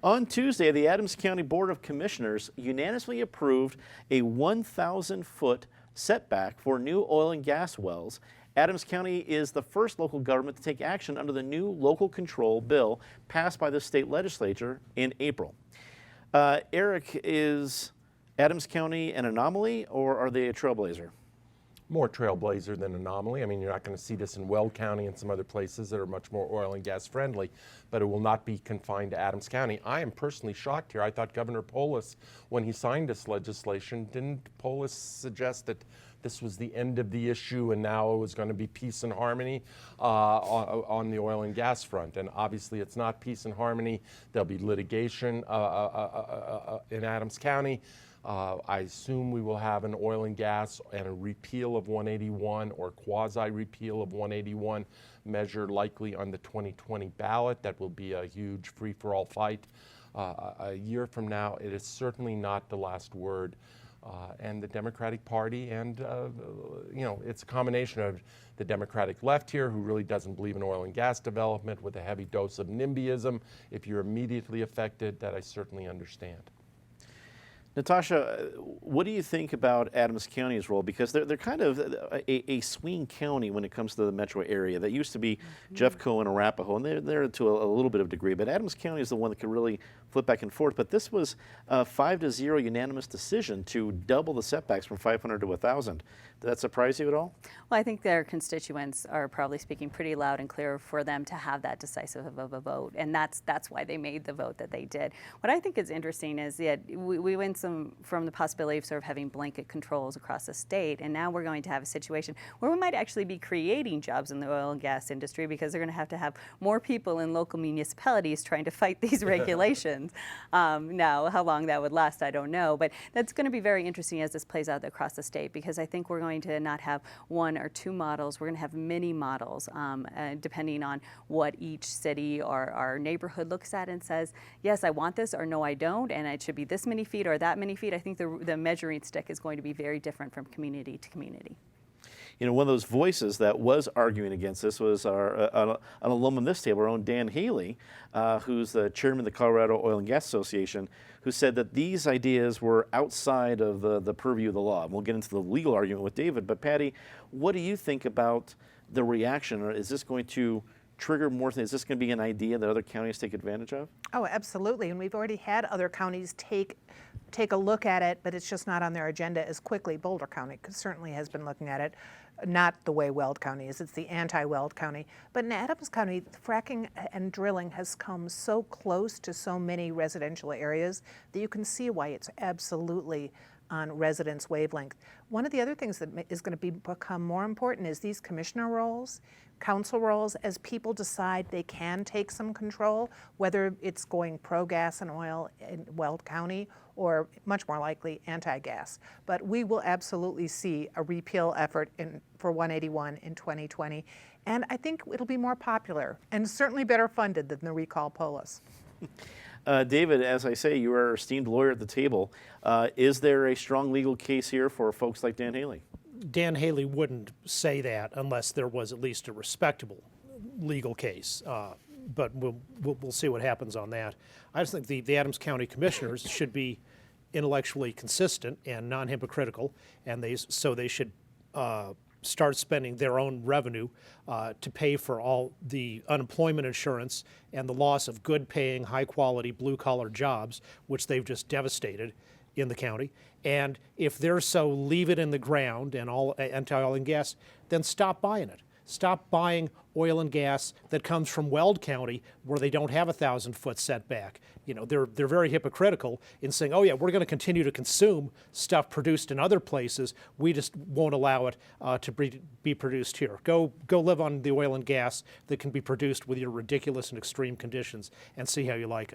On Tuesday, the Adams County Board of Commissioners unanimously approved a 1,000-foot setback for new oil and gas wells. Adams County is the first local government to take action under the new local control bill passed by the state legislature in April. Eric, is Adams County an anomaly, or are they a trailblazer? More trailblazer than anomaly. I mean, you're not going to see this in Weld County and some other places that are much more oil and gas friendly, but it will not be confined to Adams County. I am personally shocked here. I thought Governor Polis, when he signed this legislation, didn't Polis suggest that this was the end of the issue and now it was going to be peace and harmony on the oil and gas front? And obviously it's not peace and harmony. There'll be litigation in Adams County. I assume we will have an oil and gas and a repeal of 181 or quasi-repeal of 181 measure likely on the 2020 ballot. That will be a huge free-for-all fight. A year from now, it is certainly not the last word. And the Democratic Party and, it's a combination of the Democratic left here who really doesn't believe in oil and gas development with a heavy dose of NIMBYism. If you're immediately affected, that I certainly understand. Natasha, what do you think about Adams County's role? Because they're kind of a swing county when it comes to the metro area. That used to be Jeffco and Arapahoe, and they're there to a little bit of degree. But Adams County is the one that can really flip back and forth. But this was a 5-0 unanimous decision to double the setbacks from 500 to 1,000. Did that surprise you at all? Well, I think their constituents are probably speaking pretty loud and clear for them to have that decisive of a vote, and that's why they made the vote that they did. What I think is interesting is that we went from the possibility of sort of having blanket controls across the state, and now we're going to have a situation where we might actually be creating jobs in the oil and gas industry because they're going to have more people in local municipalities trying to fight these regulations. Now, how long that would last, I don't know, but that's going to be very interesting as this plays out across the state, because I think we're going to not have one or two models. We're going to have many models depending on what each city or our neighborhood looks at and says, yes, I want this, or no, I don't, and it should be this many feet or that many feet. I think the measuring stick is going to be very different from community to community. You know, one of those voices that was arguing against this was an alum of this table, our own Dan Haley, who's the chairman of the Colorado Oil and Gas Association, who said that these ideas were outside of the purview of the law. And we'll get into the legal argument with David, but Patty, what do you think about the reaction? Or is this going to trigger more things? Is this going to be an idea that other counties take advantage of? Oh, absolutely, and we've already had other counties take a look at it, but it's just not on their agenda as quickly. Boulder County certainly has been looking at it, not the way Weld County is. It's the anti-Weld County. But in Adams County, fracking and drilling has come so close to so many residential areas that you can see why it's absolutely on residents' wavelength. One of the other things that is going to become more important is these commissioner roles, council roles, as people decide they can take some control, whether it's going pro-gas and oil in Weld County or much more likely anti-gas. But we will absolutely see a repeal effort for 181 in 2020. And I think it'll be more popular and certainly better funded than the recall Polis. David, as I say, you are an esteemed lawyer at the table. Is there a strong legal case here for folks like Dan Haley? Dan Haley wouldn't say that unless there was at least a respectable legal case. But we'll see what happens on that. I just think the Adams County Commissioners should be intellectually consistent and non-hypocritical, and they should start spending their own revenue to pay for all the unemployment insurance and the loss of good-paying, high-quality, blue-collar jobs, which they've just devastated in the county. And if they're so leave it in the ground and all anti-oil and gas, then stop buying it. Stop buying oil and gas that comes from Weld County, where they don't have a 1,000-foot setback. You know, they're very hypocritical in saying, oh yeah, we're going to continue to consume stuff produced in other places. We just won't allow it to be produced here. Go live on the oil and gas that can be produced with your ridiculous and extreme conditions and see how you like it.